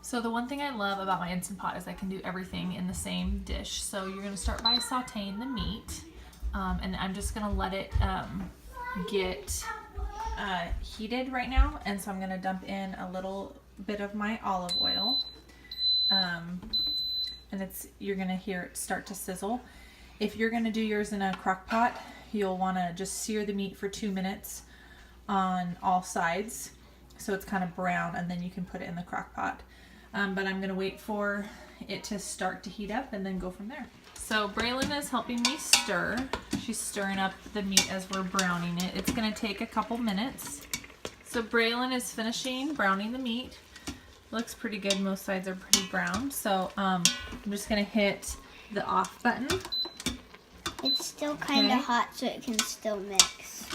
So the one thing I love about my Instant Pot is I can do everything in the same dish. So you're gonna start by sauteing the meat, and I'm just gonna let it get heated right now. And so I'm gonna dump in a little bit of my olive oil, and you're gonna hear it start to sizzle. If you're gonna do yours in a crock pot, you'll wanna just sear the meat for 2 minutes on all sides so it's kind of brown, and then you can put it in the crock pot. But I'm gonna wait for it to start to heat up and then go from there. So Braylon is helping me stir. She's stirring up the meat as we're browning it. It's gonna take a couple minutes. So Braylon is finishing browning the meat. Looks pretty good, most sides are pretty brown. So I'm just gonna hit the off button. It's still kind of hot, so it can still mix.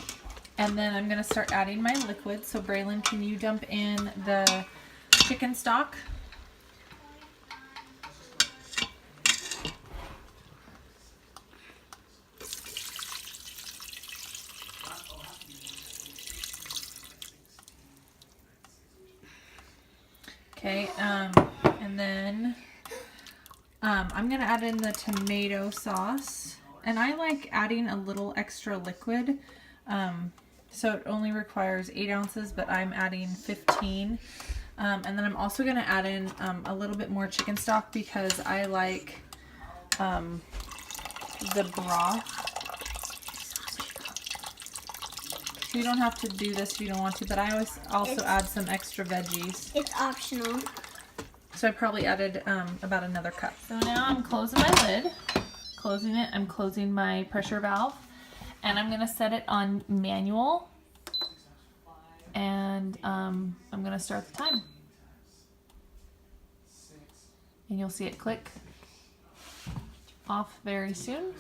And then I'm gonna start adding my liquid. So Braylon, can you dump in the chicken stock? Okay, and then I'm gonna add in the tomato sauce, and I like adding a little extra liquid, so it only requires 8 ounces, but I'm adding 15, and then I'm also gonna add in a little bit more chicken stock because I like the broth. So you don't have to do this if you don't want to, but I always also add some extra veggies. It's optional. So I probably added about another cup. So now I'm closing my lid, closing it. I'm closing my pressure valve, and I'm gonna set it on manual, and I'm gonna start the time. And you'll see it click off very soon,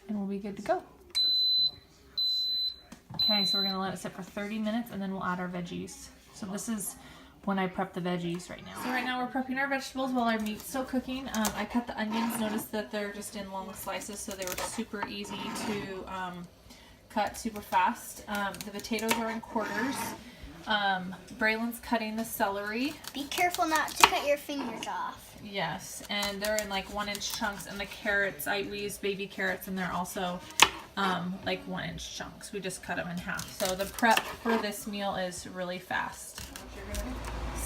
and we'll be good to go. Okay, so we're gonna let it sit for 30 minutes and then we'll add our veggies. So this is when I prep the veggies right now. So right now we're prepping our vegetables while our meat's still cooking. I cut the onions. Notice that they're just in long slices, so they were super easy to cut super fast. The potatoes are in quarters. Braylon's cutting the celery. Be careful not to cut your fingers off. Yes, and they're in like 1-inch chunks, and the carrots, we use baby carrots, and they're also like 1-inch chunks. We just cut them in half. So the prep for this meal is really fast.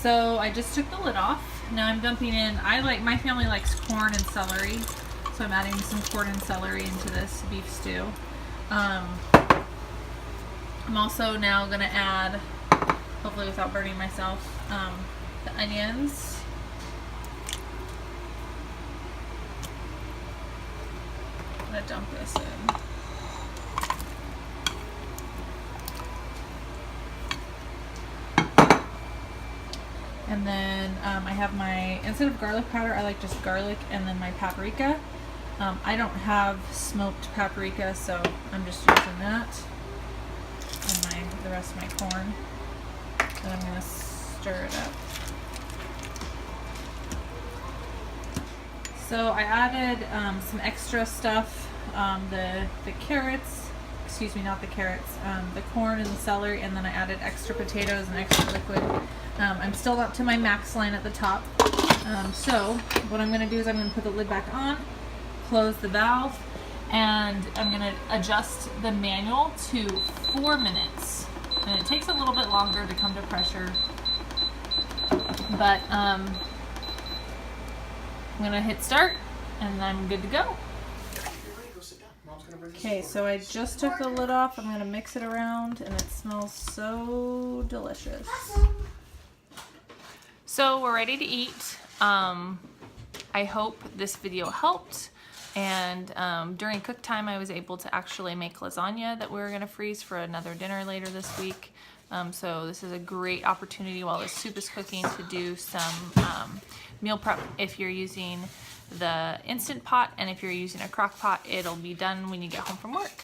So I just took the lid off. Now I'm dumping in, my family likes corn and celery, so I'm adding some corn and celery into this beef stew. I'm also now gonna add, hopefully without burning myself, the onions. I'm gonna dump this in. And then I have my, instead of garlic powder, I like just garlic and then my paprika. I don't have smoked paprika, so I'm just using that. And the rest of my corn. And I'm gonna stir it up. So I added some extra stuff, the carrots, excuse me, not the carrots, the corn and the celery, and then I added extra potatoes and extra liquid. I'm still up to my max line at the top. So what I'm going to do is I'm going to put the lid back on, close the valve, and I'm going to adjust the manual to 4 minutes. And it takes a little bit longer to come to pressure, but I'm going to hit start and I'm good to go. Okay, so I just took the lid off. I'm going to mix it around, and it smells so delicious. So we're ready to eat. I hope this video helped, and during cook time I was able to actually make lasagna that we were going to freeze for another dinner later this week. So this is a great opportunity while the soup is cooking to do some meal prep if you're using the Instant Pot, and if you're using a crock pot, it'll be done when you get home from work.